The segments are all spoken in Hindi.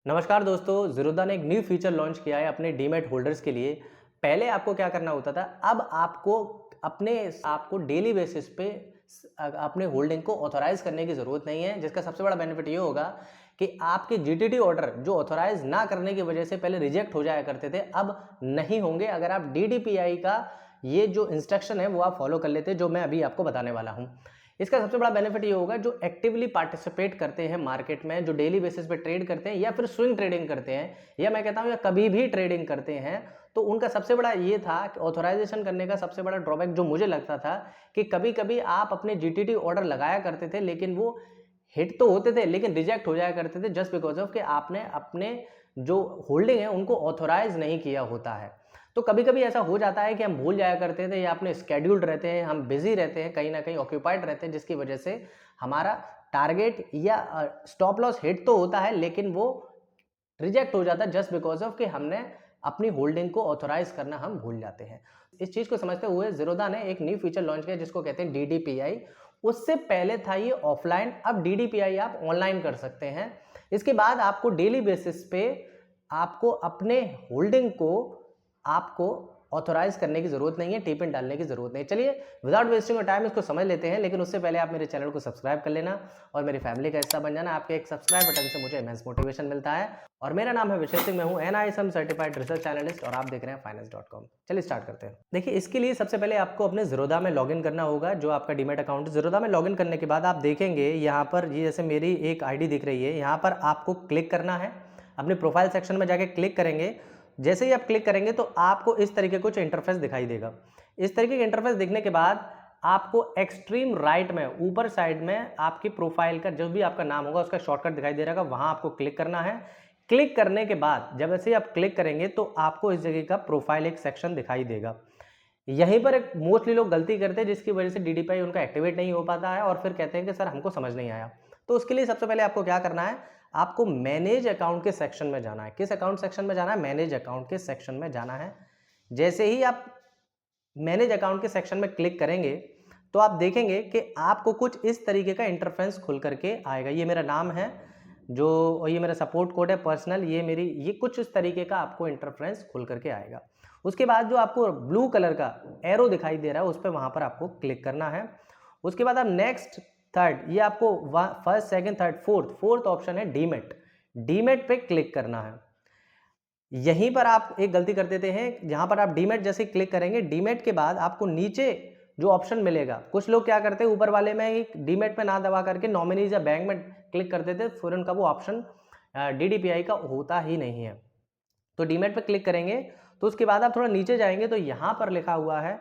नमस्कार दोस्तों, ज़ीरोधा ने एक न्यू फीचर लॉन्च किया है अपने डीमैट होल्डर्स के लिए। पहले आपको क्या करना होता था, अब आपको डेली बेसिस पे अपने होल्डिंग को ऑथराइज़ करने की ज़रूरत नहीं है, जिसका सबसे बड़ा बेनिफिट ये होगा कि आपके जीटीटी ऑर्डर जो ऑथराइज़ ना करने की वजह से पहले रिजेक्ट हो जाया करते थे, अब नहीं होंगे अगर आप डीडीपीआई का ये जो इंस्ट्रक्शन है वो आप फॉलो कर लेते हैं, जो मैं अभी आपको बताने वाला हूँ। इसका सबसे बड़ा बेनिफिट ये होगा जो एक्टिवली पार्टिसिपेट करते हैं मार्केट में, जो डेली बेसिस पे ट्रेड करते हैं या फिर स्विंग ट्रेडिंग करते हैं, या मैं कहता हूं या कभी भी ट्रेडिंग करते हैं, तो उनका सबसे बड़ा ये था कि ऑथराइजेशन करने का सबसे बड़ा ड्रॉबैक जो मुझे लगता था कि कभी कभी आप अपने जीटीटी ऑर्डर लगाया करते थे, लेकिन वो हिट तो होते थे लेकिन रिजेक्ट हो जाया करते थे जस्ट बिकॉज ऑफ कि आपने अपने जो होल्डिंग है उनको ऑथोराइज नहीं किया होता है। तो कभी-कभी ऐसा हो जाता है कि हम भूल जाया करते थे या अपने शेड्यूल्ड रहते हैं, हम बिज़ी रहते हैं, कहीं न कहीं ऑक्यूपाइड रहते हैं, जिसकी वजह से हमारा टारगेट या स्टॉप लॉस हिट तो होता है लेकिन वो रिजेक्ट हो जाता है जस्ट बिकॉज़ ऑफ कि हमने अपनी होल्डिंग को ऑथराइज़ करना हम भूल जाते हैं। इस चीज़ को समझते हुए ज़ीरोधा ने एक न्यू फीचर लॉन्च किया जिसको कहते हैं डीडीपीआई। उससे पहले था ये ऑफलाइन, अब डीडीपीआई आप ऑनलाइन कर सकते हैं। इसके बाद आपको डेली बेसिस पे आपको अपने होल्डिंग को आपको ऑथोराइज करने की ज़रूरत नहीं है, टिप इन डालने की ज़रूरत नहीं है। चलिए विदाउट वेस्टिंग टाइम इसको समझ लेते हैं, लेकिन उससे पहले आप मेरे चैनल को सब्सक्राइब कर लेना और मेरी फैमिली का हिस्सा बन जाना। आपके एक सब्सक्राइब बटन से मुझे इमेंस मोटिवेशन मिलता है। और मेरा नाम है विशेष सिंह, मैं हूँ एनआईएसएम सर्टिफाइड रिसर्च एनालिस्ट और आप देख रहे हैं फाइनेंस.com। चलिए स्टार्ट करते हैं। देखिए, इसके लिए सबसे पहले आपको अपने ज़ीरोधा में लॉगिन करना होगा, जो आपका डीमैट अकाउंट है। ज़ीरोधा में लॉगिन करने के बाद आप देखेंगे यहाँ पर ये जैसे मेरी एक आईडी दिख रही है, यहाँ पर आपको क्लिक करना है। अपने प्रोफाइल सेक्शन में जाके क्लिक करेंगे। जैसे ही आप क्लिक करेंगे तो आपको इस तरीके कुछ इंटरफेस दिखाई देगा। इस तरीके का इंटरफेस दिखने के बाद आपको एक्सट्रीम राइट में ऊपर साइड में आपकी प्रोफाइल का जो भी आपका नाम होगा उसका शॉर्टकट दिखाई दे रहेगा, वहां आपको क्लिक करना है। क्लिक करने के बाद जब ऐसे ही आप क्लिक करेंगे तो आपको इस जगह का प्रोफाइल एक सेक्शन दिखाई देगा। यहीं पर एक मोस्टली लोग गलती करते हैं जिसकी वजह से डीडीपीआई उनका एक्टिवेट नहीं हो पाता है और फिर कहते हैं कि सर हमको समझ नहीं आया। तो उसके लिए सबसे पहले आपको क्या करना है, आपको मैनेज अकाउंट के सेक्शन में जाना है। किस अकाउंट सेक्शन में जाना है? मैनेज अकाउंट के सेक्शन में जाना है। जैसे ही आप मैनेज अकाउंट के सेक्शन में क्लिक करेंगे तो आप देखेंगे कि आपको कुछ इस तरीके का इंटरफेस खुल करके आएगा। ये मेरा नाम है, जो और ये मेरा सपोर्ट कोड है पर्सनल, ये कुछ इस तरीके का आपको इंटरफेस खुल करके आएगा। उसके बाद जो आपको ब्लू कलर का एरो दिखाई दे रहा है उस पर वहां पर आपको क्लिक करना है। उसके बाद आप नेक्स्ट, थर्ड, ये आपको first, second, third, fourth option है डीमैट। डीमैट पे क्लिक करना है। यहीं पर आप एक गलती कर देते हैं, जहां पर आप डीमैट जैसे क्लिक करेंगे, डीमैट के बाद आपको नीचे जो ऑप्शन मिलेगा, कुछ लोग क्या करते हैं ऊपर वाले में एक डीमैट पे ना दबा करके नॉमिनीज या बैंक में क्लिक कर देते, फिर उनका वो ऑप्शन डीडीपीआई का होता ही नहीं है। तो डीमैट पे क्लिक करेंगे तो उसके बाद आप थोड़ा नीचे जाएंगे तो यहां पर लिखा हुआ है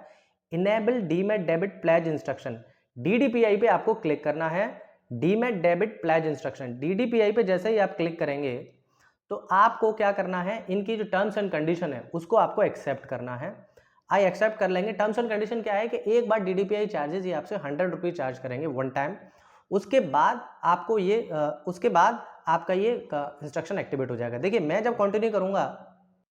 enable demat debit pledge instruction. DDPI पे आपको क्लिक करना है। Demat debit pledge instruction, DDPI पे जैसे ही आप क्लिक करेंगे तो आपको क्या करना है, इनकी जो टर्म्स एंड कंडीशन है उसको आपको एक्सेप्ट करना है। आई एक्सेप्ट कर लेंगे। टर्म्स एंड कंडीशन क्या है कि एक बार डीडीपीआई चार्जेस ये आपसे 100 रुपीज चार्ज करेंगे वन टाइम। उसके बाद आपको ये उसके बाद आपका ये इंस्ट्रक्शन एक्टिवेट हो जाएगा। देखिए, मैं जब कंटिन्यू करूंगा,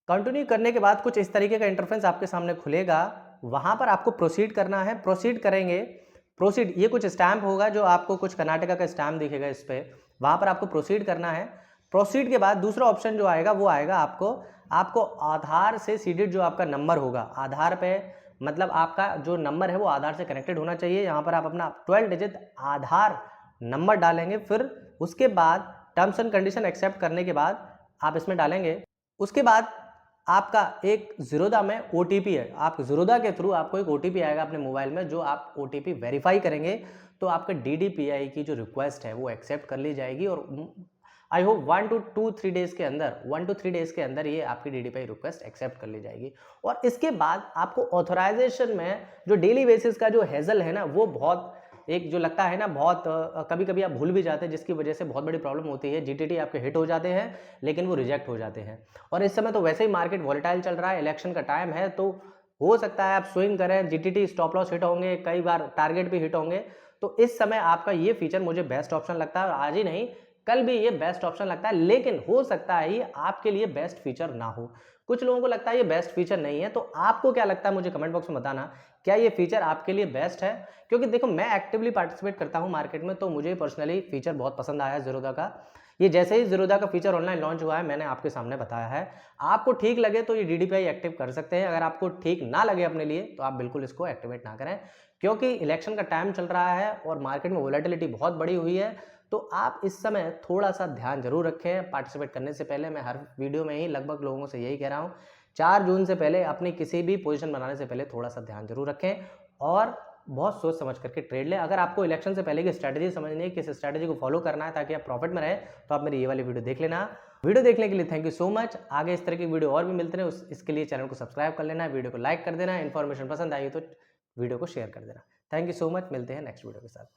कंटिन्यू करने के बाद कुछ इस तरीके का इंटरफेस आपके सामने खुलेगा। वहां पर आपको प्रोसीड करना है। प्रोसीड करेंगे, प्रोसीड, ये कुछ स्टैम्प होगा जो आपको कुछ कर्नाटका का स्टैम्प दिखेगा इस पे, वहां पर आपको प्रोसीड करना है। प्रोसीड के बाद दूसरा ऑप्शन जो आएगा वो आएगा आपको आपको आधार से सीडेड जो आपका नंबर होगा, आधार पे मतलब आपका जो नंबर है वो आधार से कनेक्टेड होना चाहिए। यहाँ पर आप अपना 12 डिजिट आधार नंबर डालेंगे। फिर उसके बाद टर्म्स एंड कंडीशन एक्सेप्ट करने के बाद आप इसमें डालेंगे। उसके बाद आपका एक ज़ीरोधा में ओटीपी है, आप ज़ीरोधा के थ्रू आपको एक ओटीपी आएगा अपने मोबाइल में, जो आप ओटीपी वेरीफाई करेंगे तो आपका डीडीपीआई की जो रिक्वेस्ट है वो एक्सेप्ट कर ली जाएगी। और आई होप 1 to 3 डेज के अंदर, 1 to 3 डेज के अंदर ये आपकी डीडीपीआई रिक्वेस्ट एक्सेप्ट कर ली जाएगी। और इसके बाद आपको ऑथराइजेशन में जो डेली बेसिस का जो हेजल है ना, वो बहुत एक जो लगता है ना, बहुत कभी कभी आप भूल भी जाते हैं, जिसकी वजह से बहुत बड़ी प्रॉब्लम होती है। जीटीटी आपके हिट हो जाते हैं लेकिन वो रिजेक्ट हो जाते हैं। और इस समय तो वैसे ही मार्केट वॉलेटाइल चल रहा है, इलेक्शन का टाइम है, तो हो सकता है आप स्विंग करें, जीटीटी स्टॉप लॉस हिट होंगे, कई बार टारगेट भी हिट होंगे। तो इस समय आपका ये फीचर मुझे बेस्ट ऑप्शन लगता है, और आज ही नहीं कल भी ये बेस्ट ऑप्शन लगता है। लेकिन हो सकता है ये आपके लिए बेस्ट फीचर ना हो। कुछ लोगों को लगता है ये बेस्ट फीचर नहीं है, तो आपको क्या लगता है मुझे कमेंट बॉक्स में बताना, क्या ये फीचर आपके लिए बेस्ट है? क्योंकि देखो, मैं एक्टिवली पार्टिसिपेट करता हूं मार्केट में, तो मुझे पर्सनली फीचर बहुत पसंद आया ज़ीरोधा का। ये जैसे ही ज़ीरोधा का फीचर ऑनलाइन लॉन्च हुआ है, मैंने आपके सामने बताया है। आपको ठीक लगे तो ये डीडीपीआई एक्टिव कर सकते हैं, अगर आपको ठीक ना लगे अपने लिए तो आप बिल्कुल इसको एक्टिवेट ना करें, क्योंकि इलेक्शन का टाइम चल रहा है और मार्केट में वोलेटिलिटी बहुत बढ़ी हुई है। तो आप इस समय थोड़ा-सा ध्यान ज़रूर रखें पार्टिसिपेट करने से पहले। मैं हर वीडियो में ही लगभग लोगों से यही कह रहा हूँ, 4 जून से पहले अपनी किसी भी पोज़ीशन बनाने से पहले थोड़ा-सा ध्यान ज़रूर रखें और बहुत सोच समझ करके ट्रेड लें। अगर आपको इलेक्शन से पहले की स्ट्रैटेजी समझनी है, किस स्ट्रैटेजी को फॉलो करना है ताकि आप प्रॉफिट में रहें, तो आप मेरी ये वाली वीडियो देख लेना। वीडियो देखने के लिए थैंक यू सो मच। आगे इस तरह की वीडियो और भी मिलते रहे, इसके लिए चैनल को सब्सक्राइब कर लेना, वीडियो को लाइक कर देना, इन्फॉर्मेशन पसंद आई तो वीडियो को शेयर कर देना। थैंक यू सो मच, मिलते हैं नेक्स्ट वीडियो के साथ।